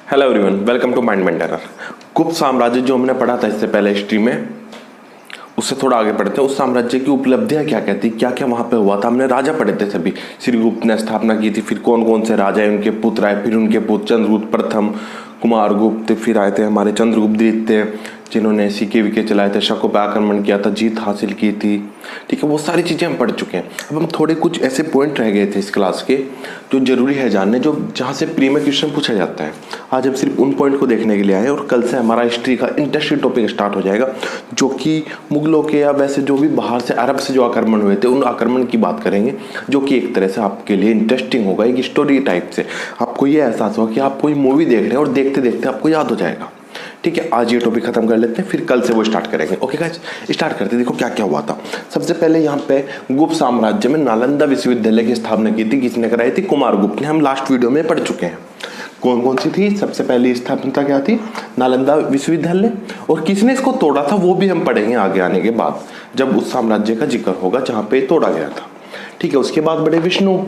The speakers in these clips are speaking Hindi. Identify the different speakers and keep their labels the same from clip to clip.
Speaker 1: Hello everyone, welcome to mind maintainer. Gupta साम्राज्य जो हमने पढ़ा था इससे पहले हिस्ट्री में, उससे थोड़ा आगे पढ़ते हैं। उस साम्राज्य की उपलब्धियां क्या क्या थी, क्या क्या वहां पे हुआ था। हमने राजा पढ़े थे सभी। श्रीगुप्त ने स्थापना की थी, फिर कौन कौन से राजा उनके पुत्र आए, फिर उनके पुत्र चंद्रगुप्त प्रथम, कुमारगुप्त, फिर आए थे हमारे चंद्रगुप्त द्वितीय जिन्होंने सिक्के विके चलाए थे, शकों पर आक्रमण किया था, जीत हासिल की थी। ठीक है, वो सारी चीज़ें हम पढ़ चुके हैं। अब हम थोड़े कुछ ऐसे पॉइंट रह गए थे इस क्लास के जो जरूरी है जानने, जो जहाँ से प्री में क्वेश्चन पूछा जाता है। आज हम सिर्फ उन पॉइंट को देखने के लिए आए और कल से हमारा हिस्ट्री का इंटरेस्टिंग टॉपिक स्टार्ट हो जाएगा, जो कि मुगलों के या वैसे जो भी बाहर से अरब से जो आक्रमण हुए थे उन आक्रमण की बात करेंगे, जो कि एक तरह से आपके लिए इंटरेस्टिंग होगा, एक स्टोरी टाइप से। आपको ये एहसास होगा कि आप कोई मूवी देख रहे हैं और देखते देखते आपको याद हो जाएगा। ठीक है, आज ये टॉपिक खत्म कर लेते हैं, फिर कल से वो स्टार्ट करेंगे। ओके गाइस, स्टार्ट करते हैं। देखो क्या क्या हुआ था। सबसे पहले यहाँ पे गुप्त साम्राज्य में नालंदा विश्वविद्यालय की स्थापना की थी। किसने कराई थी? कुमारगुप्त ने। हम लास्ट वीडियो में पढ़ चुके हैं कौन कौन सी थी। सबसे पहली स्थापना क्या थी? नालंदा विश्वविद्यालय। और किसने इसको तोड़ा था वो भी हम पढ़ेंगे आगे आने के बाद, जब उस साम्राज्य का जिक्र होगा जहाँ पे तोड़ा गया था। ठीक है, उसके बाद बड़े विष्णु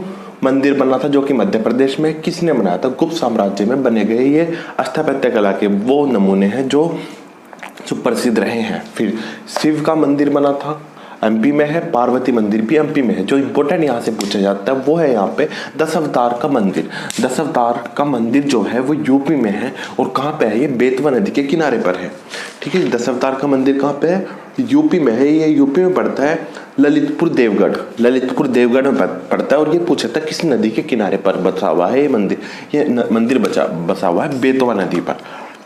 Speaker 1: मंदिर बना था, जो कि मध्य प्रदेश में। किसने बनाया था? गुप्त साम्राज्य में बने गए ये स्थापत्य कला के वो नमूने हैं जो प्रसिद्ध रहे हैं। फिर शिव का मंदिर बना था, एमपी में है। पार्वती मंदिर भी एमपी में है। जो इंपॉर्टेंट यहाँ से पूछा जाता है वो है यहाँ पे दस अवतार का मंदिर। दस अवतार का मंदिर जो है वो यूपी में है। और कहाँ पे है? ये बेतवा नदी के किनारे पर है। ठीक है, दस अवतार का मंदिर कहाँ पे है? यूपी में है। ये यूपी में पड़ता है ललितपुर देवगढ़। ललितपुर देवगढ़ में पड़ता है। और ये पूछा था किस नदी के किनारे पर बसा हुआ है ये मंदिर? ये मंदिर बसा हुआ है बेतवा नदी पर।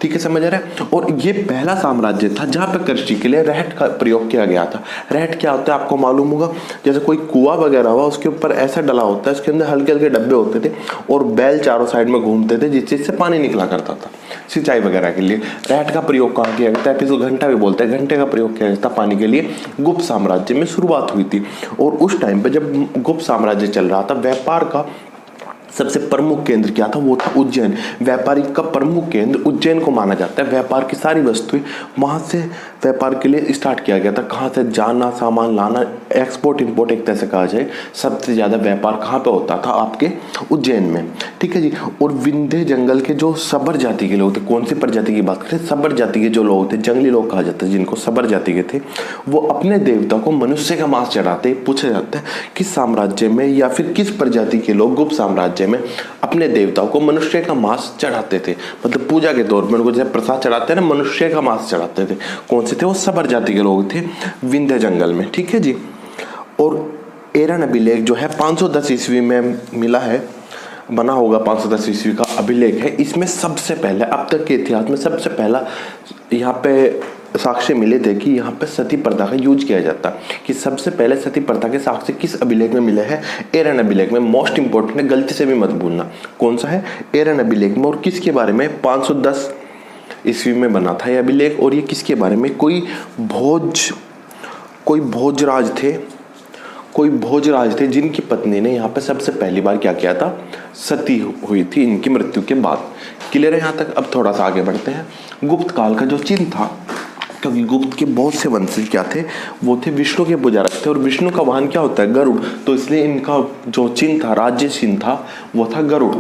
Speaker 1: ठीक है, समझ रहे हैं। और ये पहला साम्राज्य था जहाँ पे कृषि के लिए रहट का प्रयोग किया गया था। रहट क्या होता है आपको मालूम होगा? जैसे कोई कुआं वगैरह हुआ, उसके ऊपर ऐसा डला होता है, उसके अंदर हल्के हल्के डब्बे होते थे और बैल चारों साइड में घूमते थे, जिस चीज से पानी निकला करता था सिंचाई वगैरह के लिए। रहट का प्रयोग कहाँ किया जाता है? फिर घंटा भी बोलते हैं, घंटे का प्रयोग किया जाता पानी के लिए। गुप्त साम्राज्य में शुरुआत हुई थी। और उस टाइम पे जब गुप्त साम्राज्य चल रहा था, व्यापार का सबसे प्रमुख केंद्र क्या था? वो था उज्जैन। व्यापारिक का प्रमुख केंद्र उज्जैन को माना जाता है। व्यापार की सारी वस्तुएं वहां से व्यापार के लिए स्टार्ट किया गया था। कहाँ से जाना, सामान लाना, एक्सपोर्ट इंपोर्ट एक तरह से कहा जाए। सबसे ज्यादा व्यापार कहाँ पे होता था? आपके उज्जैन में। ठीक है जी। और विंध्य जंगल के जो सबर जाति के लोग थे, कौन सी प्रजाति की बात करें? सबर जाति के जो लोग थे, जंगली लोग कहा जाता है जिनको, सबर जाति के थे, वो अपने देवता को मनुष्य का मांस चढ़ाते। पूछा जाता है किस साम्राज्य में या फिर किस प्रजाति के लोग गुप्त साम्राज्य में अपने देवताओं को मनुष्य का मांस चढ़ाते थे? मतलब पूजा के तौर पर उनको जैसे प्रसाद चढ़ाते हैं ना, मनुष्य का मांस चढ़ाते थे। कौन से थे? वो सबर जाति के लोग थे विंध्य जंगल में। ठीक है जी। और एरन अभिलेख जो है 510 ईस्वी में मिला है, बना होगा 510 ईस्वी का अभिलेख है। इसमें सबसे पहले अब तक के इतिहास में सबसे पहला यहाँ पे साक्ष्य मिले थे कि यहाँ पे सती प्रथा का यूज किया जाता। कि सबसे पहले सती प्रथा के साक्ष्य किस अभिलेख में मिले हैं? एरन अभिलेख में। मोस्ट इंपोर्टेंट है, गलती से भी मत भूलना। कौन सा है? एरन अभिलेख में। और किसके बारे में? 510 ईस्वी में बना था यह अभिलेख। और ये किसके बारे में? कोई भोजराज थे जिनकी पत्नी ने यहाँ पे सबसे पहली बार क्या किया था? सती हुई थी इनकी मृत्यु के बाद। क्लियर है यहाँ तक? अब थोड़ा सा आगे बढ़ते हैं। गुप्त काल का जो चिन्ह था, क्योंकि गुप्त के बहुत से वंशज क्या थे? वो थे विष्णु के पुजारक थे। और विष्णु का वाहन क्या होता है? गरुड़। तो इसलिए इनका जो चिन्ह था, राज्य चिन्ह था, वो था गरुड़।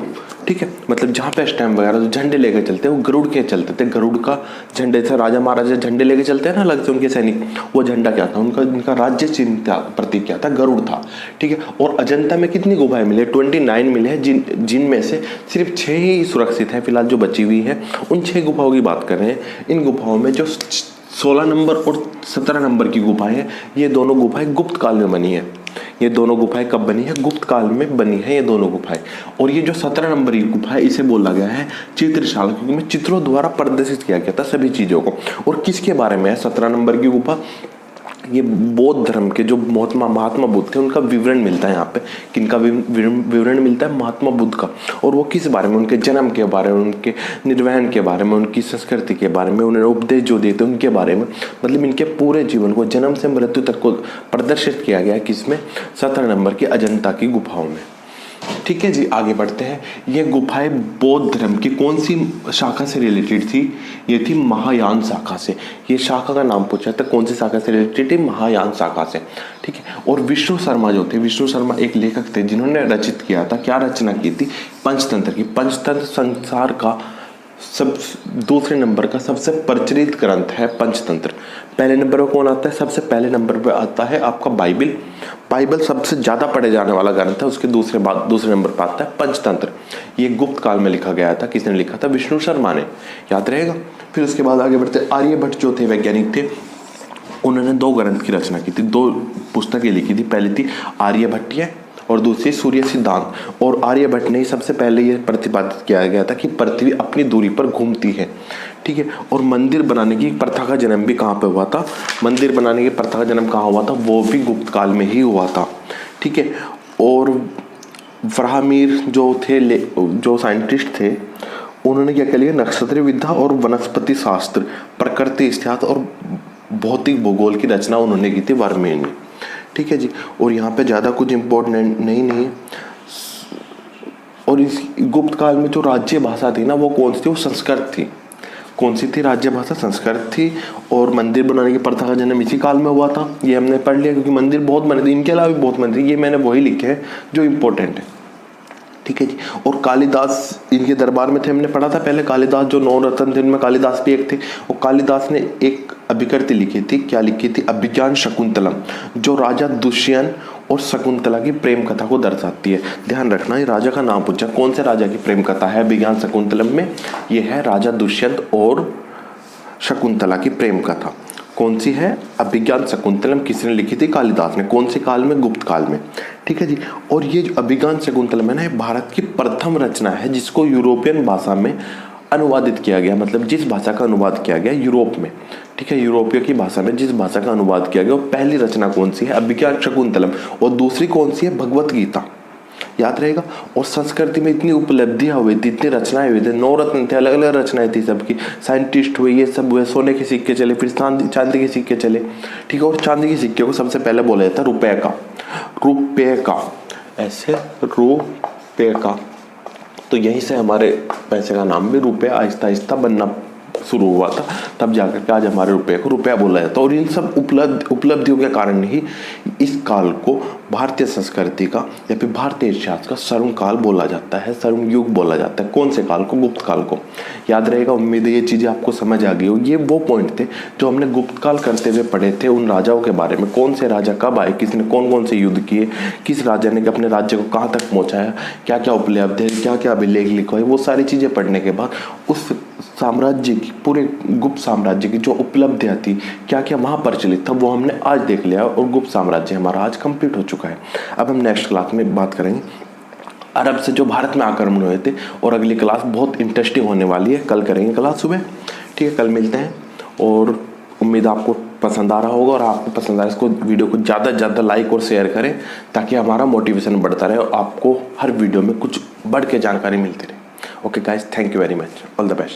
Speaker 1: ठीक है, मतलब जहाँ पे स्टैम्प वगैरह जो झंडे लेकर चलते हैं वो गरुड़ के चलते थे। गरुड़ का झंडे से राजा महाराजा झंडे लेके चलते हैं ना अलग से उनके सैनिक, वो झंडा क्या था? उनका राज्य चिन्ह था, प्रतीक क्या था? गरुड़ था। ठीक है। और अजंता में कितनी गुफाएं मिले? 29 मिले हैं, जिनमें से सिर्फ 6 ही सुरक्षित हैं फिलहाल जो बची हुई है। उन 6 गुफाओं की बात कर रहे हैं। इन गुफाओं में जो 16 नंबर और 17 नंबर की गुफाएं हैं, ये दोनों गुफाएं गुप्त काल में बनी है। ये दोनों गुफाएं कब बनी है? गुप्त काल में बनी है ये दोनों गुफाएं। और ये जो 17 नंबर की गुफा है, इसे बोला गया है चित्रशाला, क्योंकि चित्रों द्वारा प्रदर्शित किया गया था सभी चीजों को। और किसके बारे में है 17 नंबर की गुफा? ये बौद्ध धर्म के जो महात्मा बुद्ध थे उनका विवरण मिलता है यहाँ पे। किनका विवरण मिलता है? महात्मा बुद्ध का। और वो किस बारे में? उनके जन्म के बारे में, उनके निर्वहन के बारे में, उनकी संस्कृति के बारे में, उन्हें उपदेश जो देते उनके बारे में। मतलब इनके पूरे जीवन को जन्म से मृत्यु तक को प्रदर्शित किया गया है किसमें? 17 नंबर की अजंता की गुफाओं में। ठीक है जी, आगे बढ़ते हैं। ये गुफाएं बौद्ध धर्म की कौन सी शाखा से रिलेटेड थी? ये थी महायान शाखा से। ये शाखा का नाम पूछा था, कौन सी शाखा से रिलेटेड थी? महायान शाखा से। ठीक है। और विष्णु शर्मा जो थे, विष्णु शर्मा एक लेखक थे जिन्होंने रचित किया था, क्या रचना की थी? पंचतंत्र की। पंचतंत्र संसार का सब दूसरे नंबर का सबसे प्रचलित ग्रंथ है पंचतंत्र। पहले नंबर पर कौन आता है? सबसे पहले नंबर पर आता है आपका बाइबल। बाइबल सबसे ज़्यादा पढ़े जाने वाला ग्रंथ है। उसके दूसरे नंबर पर आता है पंचतंत्र। ये गुप्त काल में लिखा गया था। किसने लिखा था? विष्णु शर्मा ने, याद रहेगा। फिर उसके बाद आगे बढ़ते, आर्यभट्ट जो थे वैज्ञानिक थे, उन्होंने 2 ग्रंथ की रचना की थी, 2 पुस्तकें लिखी थी। पहली थी आर्यभट्टीय और दूसरी सूर्य सिद्धांत। और आर्यभट्ट ने सबसे पहले यह प्रतिपादित किया गया था कि पृथ्वी अपनी दूरी पर घूमती है, ठीक है। और मंदिर बनाने की प्रथा का जन्म भी कहाँ पे हुआ था? मंदिर बनाने की प्रथा का जन्म कहाँ हुआ था? वो भी गुप्त काल में ही हुआ था, ठीक है। और ब्राह्मीर जो थे, जो साइंटिस्ट थे, उन्होंने क्या किया? नक्षत्र विद्या और वनस्पति शास्त्र, प्रकृति इतिहास और भौतिक भूगोल की रचना उन्होंने की थी वर्मेन में, ठीक है जी। और यहाँ पे ज़्यादा कुछ इम्पोर्टेंट नहीं है। और इस गुप्त काल में जो राज्य भाषा थी ना, वो कौन सी थी? वो संस्कृत थी। कौन सी थी राज्य भाषा? संस्कृत थी। और मंदिर बनाने की प्रथा का जन्म इसी काल में हुआ था। ये हमने पढ़ लिया, क्योंकि मंदिर बहुत बने थे, इनके अलावा भी बहुत मंदिर, ये मैंने वही लिखे हैं जो इम्पोर्टेंट है, ठीक है जी। और कालिदास इनके दरबार में थे, हमने पढ़ा था पहले। कालिदास जो 9 रत्न थे, उनमें कालिदास भी एक थे। और कालिदास ने एक अभिकृति लिखी थी। क्या लिखी थी? अभिज्ञान शकुंतलम, जो राजा दुष्यंत और शकुंतला की प्रेम कथा को दर्शाती है। ध्यान रखना, ये राजा का नाम पूछा, कौन से राजा की प्रेम कथा है अभिज्ञान शकुंतलम में? ये है राजा दुष्यंत और शकुंतला की प्रेम कथा। कौन सी है? अभिज्ञान शकुंतलम। किसने लिखी थी? कालिदास ने। कौन से काल में? गुप्त काल में, ठीक है जी। और ये जो अभिज्ञान शकुंतलम है ना, भारत की प्रथम रचना है जिसको यूरोपियन भाषा में अनुवादित किया गया। मतलब जिस भाषा का अनुवाद किया गया यूरोप में, ठीक है, यूरोपीय की भाषा में जिस भाषा का अनुवाद किया गया, वो पहली रचना कौन सी है? अभिज्ञान शकुंतलम। और दूसरी कौन सी है? भगवत गीता, याद रहेगा। और संस्कृति में इतनी उपलब्धियां हुई थी, इतनी रचनाएं हुई थी, 9 रत्न थे, अलग अलग रचनाएं थी सबकी। साइंटिस्ट हुए, ये सब हुए, सोने के सिक्के चले, फिर चांदी के सिक्के चले, ठीक है। और चांदी के सिक्के को सबसे पहले बोला जाता है रुपए का, रुपए का, ऐसे रुपए का। तो यहीं से हमारे पैसे का नाम भी रुपया आहिस्ता आहिस्ता बनना शुरू हुआ था, तब जाकर के आज हमारे रुपये को रुपया बोला जाता है। और इन सब उपलब्धियों के कारण ही इस काल को भारतीय संस्कृति का या फिर भारतीय इतिहास का स्वर्ण काल बोला जाता है, स्वर्ण युग बोला जाता है। कौन से काल को? गुप्त काल को। याद रहेगा, उम्मीद है ये चीज़ें आपको समझ आ गई हो। ये वो पॉइंट थे जो हमने गुप्त काल करते हुए पढ़े थे, उन राजाओं के बारे में। कौन से राजा कब आए, किसने कौन कौन से युद्ध किए, किस राजा ने अपने राज्य को कहाँ तक पहुँचाया, क्या क्या उपलब्ध है, क्या क्या अभिलेख लिखवाए, वो सारी चीज़ें पढ़ने के बाद उस साम्राज्य की, पूरे गुप्त साम्राज्य की जो उपलब्धियां थी, क्या क्या वहाँ प्रचलित था, वो हमने आज देख लिया। और गुप्त साम्राज्य हमारा आज कंप्लीट हो चुका है। अब हम नेक्स्ट क्लास में बात करेंगे अरब से जो भारत में आक्रमण हुए थे। और अगली क्लास बहुत इंटरेस्टिंग होने वाली है, कल करेंगे क्लास सुबह, ठीक है। कल मिलते हैं। और उम्मीद आपको पसंद आ रहा होगा, और आपको पसंद आए इसको वीडियो को ज़्यादा से ज़्यादा लाइक और शेयर करें, ताकि हमारा मोटिवेशन बढ़ता रहे और आपको हर वीडियो में कुछ बढ़ के जानकारी मिलती रहे। Okay guys, thank you very much, all the best.